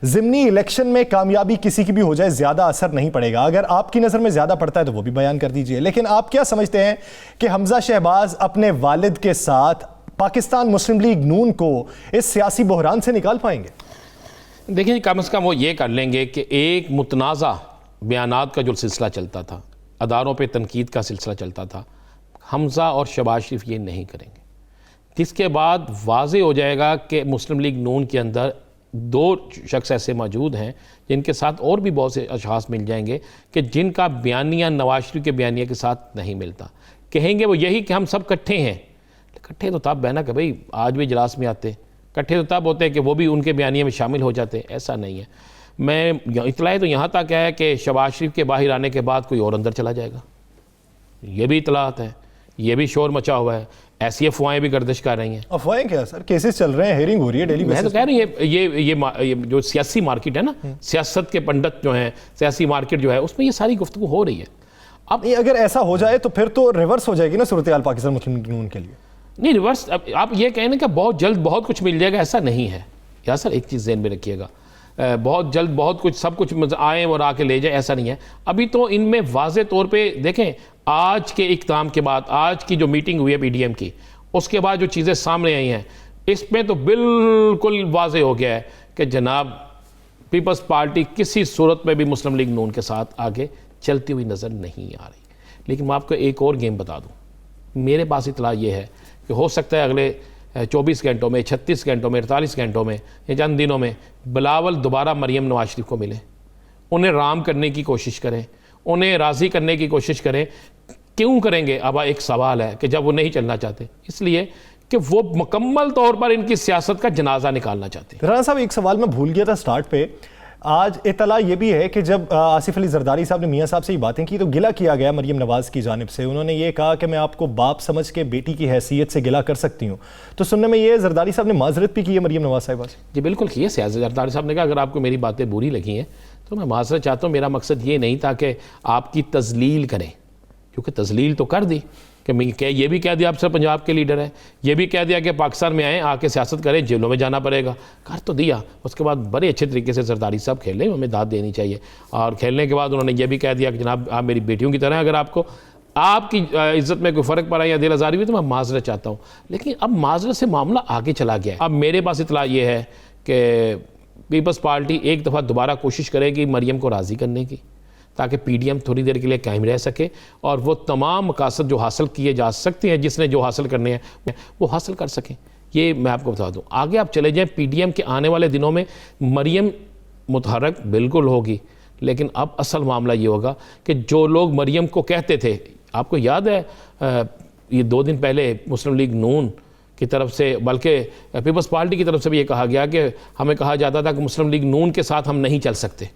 ज़िमनी election में कामयाबी किसी की भी हो जाए ज़्यादा असर नहीं पड़ेगा। अगर आपकी नज़र में ज़्यादा पड़ता है तो वो भी बयान कर दीजिए। लेकिन आप क्या समझते हैं कि हमजा शहबाज अपने वालिद के साथ पाकिस्तान मुस्लिम लीग नून को इस सियासी बहरान से निकाल पाएंगे? देखिए, कम से कम वो ये कर लेंगे कि एक मुतनाज़ा बयानात का जो सिलसिला चलता था, अदारों पे तनकीद का सिलसिला चलता था, हमजा और शहबाज शरीफ ये नहीं करेंगे। जिसके बाद वाज़े हो जाएगा कि मुस्लिम लीग नून के अंदर दो शख्स ऐसे मौजूद हैं जिनके साथ और भी बहुत से अशखास मिल जाएंगे कि जिनका बयानिया नवाज शरीफ के बयानिया के साथ नहीं मिलता। कहेंगे वो यही कि हम सब इकट्ठे हैं। इकट्ठे तो तब बहना कि भाई आज भी इजलास में आते, इकट्ठे तो तब होते हैं कि वो भी उनके बयानिया में शामिल हो जाते। ऐसा नहीं है। मैं इतला तो यहाँ तक है कि शहबाज शरीफ के बाहर आने के बाद कोई और अंदर चला जाएगा, ये भी इतलात है, ये भी शोर मचा हुआ है। ऐसी अफवाहें भी गर्दिश कर रही हैं। अफवाहें क्या सर? केसेस चल रहे हैं, हेयरिंग हो रही है डेली बेसिस। मैं तो कह रही हूँ ये जो सियासी मार्केट है ना, सियासत के पंडित जो हैं, सियासी मार्केट जो है, उसमें ये सारी गुफ्तगू हो रही है। अब अगर ऐसा हो जाए तो फिर तो रिवर्स हो जाएगी ना सूरत हाल पाकिस्तान मुस्लिम लीग नून के लिए। नहीं, रिवर्स आप ये कहने का बहुत जल्द बहुत कुछ मिल जाएगा, ऐसा नहीं है यार सर। एक चीज़ ज़हन में रखिएगा, बहुत जल्द बहुत कुछ सब कुछ आए और आके ले जाए, ऐसा नहीं है। अभी तो इनमें वाज़े तौर पे देखें, आज के इक़दाम के बाद, आज की जो मीटिंग हुई है पीडीएम की, उसके बाद जो चीज़ें सामने आई हैं, इसमें तो बिल्कुल वाज़े हो गया है कि जनाब पीपल्स पार्टी किसी सूरत में भी मुस्लिम लीग नून के साथ आगे चलती हुई नज़र नहीं आ रही। लेकिन मैं आपको एक और गेम बता दूँ, मेरे पास इतला ये है कि हो सकता है अगले 24 घंटों में, 36 घंटों में, 48 घंटों में या चंद दिनों में बिलावल दोबारा मरियम नवाज शरीफ को मिले, उन्हें राम करने की कोशिश करें, उन्हें राज़ी करने की कोशिश करें। क्यों करेंगे? अब एक सवाल है कि जब वो नहीं चलना चाहते, इसलिए कि वो मुकम्मल तौर पर इनकी सियासत का जनाजा निकालना चाहते हैं। राना साहब, एक सवाल मैं भूल गया था स्टार्ट पे। आज इतला ये भी है कि जब आसिफ अली जरदारी साहब ने मियाँ साहब से ये बातें की तो गिला किया गया मरियम नवाज़ की जानिब से। उन्होंने ये कहा कि मैं आपको बाप समझ के बेटी की हैसियत से गिला कर सकती हूँ। तो सुनने में ये जरदारी साहब ने माजरत भी की है मरियम नवाज़ साहिबा से। जी बिल्कुल की है। सियासी जरदारी साहब ने कहा अगर आपको मेरी बातें बुरी लगी हैं तो मैं माजरत चाहता हूँ। मेरा मकसद ये नहीं था कि आपकी तजलील करें, क्योंकि तजलील तो कर दी कि ये भी कह दिया आप सर पंजाब के लीडर हैं, ये भी कह दिया कि पाकिस्तान में आए, आके सियासत करें, जेलों में जाना पड़ेगा, कर तो दिया। उसके बाद बड़े अच्छे तरीके से जरदारी साहब खेले, हमें दाद देनी चाहिए। और खेलने के बाद उन्होंने ये भी कह दिया कि जनाब आप मेरी बेटियों की तरह, अगर आपको आपकी इज्जत में कोई फ़र्क पड़ा या दिल आज़ारी हुई तो मैं माजरत चाहता हूँ। लेकिन अब माजरत से मामला आगे चला गया है। अब मेरे पास इतला ये है कि पीपल्स पार्टी एक दफ़ा दोबारा कोशिश करेगी मरियम को राज़ी करने की, ताकि पीडीएम थोड़ी देर के लिए कायम रह सके और वो तमाम मकासद जो हासिल किए जा सकते हैं, जिसने जो हासिल करने हैं वो हासिल कर सकें। ये मैं आपको बता दूं। आगे आप चले जाएं, पीडीएम के आने वाले दिनों में मरियम मुतहरक बिल्कुल होगी, लेकिन अब असल मामला ये होगा कि जो लोग मरियम को कहते थे, आपको याद है ये 2 दिन पहले मुस्लिम लीग नून की तरफ से, बल्कि पीपल्स पार्टी की तरफ से भी ये कहा गया कि हमें कहा जाता था कि मुस्लिम लीग नून के साथ हम नहीं चल सकते,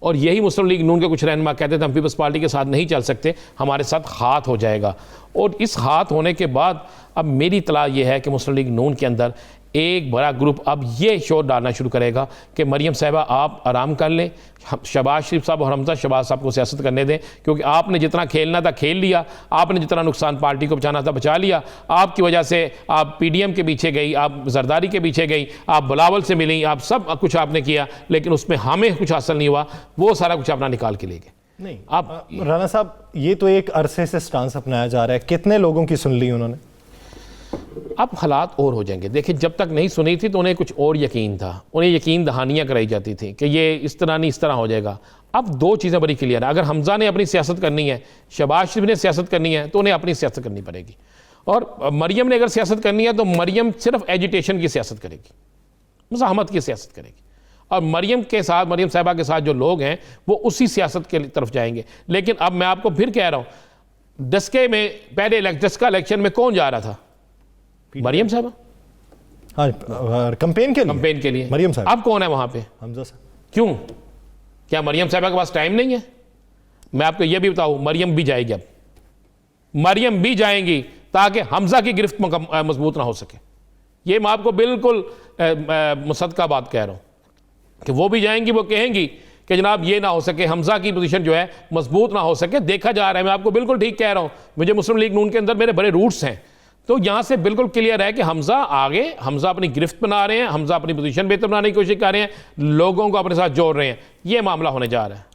और यही मुस्लिम लीग नून के कुछ रहनुमा कहते थे हम पीपल्स पार्टी के साथ नहीं चल सकते, हमारे साथ हाथ हो जाएगा। और इस हाथ होने के बाद अब मेरी इतला ये है कि मुस्लिम लीग नून के अंदर एक बड़ा ग्रुप अब ये शोर डालना शुरू करेगा कि मरियम साहिबा आप आराम कर लें, शहबाज शरीफ साहब और हमजा शहबाज साहब को सियासत करने दें, क्योंकि आपने जितना खेलना था खेल लिया, आपने जितना नुकसान पार्टी को बचाना था बचा लिया। आपकी वजह से आप पीडीएम के पीछे गई, आप जरदारी के पीछे गई, आप बिलावल से मिली, आप सब कुछ आपने किया, लेकिन उसमें हमें कुछ हासिल नहीं हुआ। वो सारा कुछ अपना निकाल के ले गए। नहीं आप राना साहब, ये तो एक अरसे से स्टांस अपनाया जा रहा है, कितने लोगों की सुन ली उन्होंने? अब हालात और हो जाएंगे। देखिए, जब तक नहीं सुनी थी तो उन्हें कुछ और यकीन था, उन्हें यकीन दहानियाँ कराई जाती थी कि ये इस तरह नहीं इस तरह हो जाएगा। अब 2 चीज़ें बड़ी क्लियर है। अगर हमजा ने अपनी सियासत करनी है, शहबाज शरीफ ने सियासत करनी है, तो उन्हें अपनी सियासत करनी पड़ेगी। और मरियम ने अगर सियासत करनी है तो मरियम सिर्फ एजिटेशन की सियासत करेगी, मुज़ाहमत की सियासत करेगी। और मरियम के साथ, मरियम साहिबा के साथ जो लोग हैं वो उसी सियासत के तरफ जाएंगे। लेकिन अब मैं आपको फिर कह रहा हूँ, दसके में पहले दसका इलेक्शन में कौन जा रहा था? मरियम साहबा। हाँ, कैंपेन के लिए मरियम साहब। अब कौन है वहां पे? हमजा साहब। क्यों? क्या मरियम साहबा के पास टाइम नहीं है? मैं आपको यह भी बताऊं, मरियम भी जाएगी। अब मरियम भी जाएंगी ताकि हमजा की गिरफ्त मजबूत ना हो सके। ये मैं आपको बिल्कुल मुसद्दका बात कह रहा हूं कि वो भी जाएंगी, वो कहेंगी कि जनाब ये ना हो सके, हमजा की पोजीशन जो है मजबूत ना हो सके। देखा जा रहा है, मैं आपको बिल्कुल ठीक कह रहा हूं। मुझे मुस्लिम लीग नून के अंदर मेरे बड़े रूट्स हैं, तो यहां से बिल्कुल क्लियर है कि हमजा आगे, हमजा अपनी गिरफ्त बना रहे हैं, हमजा अपनी पोजीशन बेहतर बनाने की कोशिश कर रहे हैं, लोगों को अपने साथ जोड़ रहे हैं। ये मामला होने जा रहा है।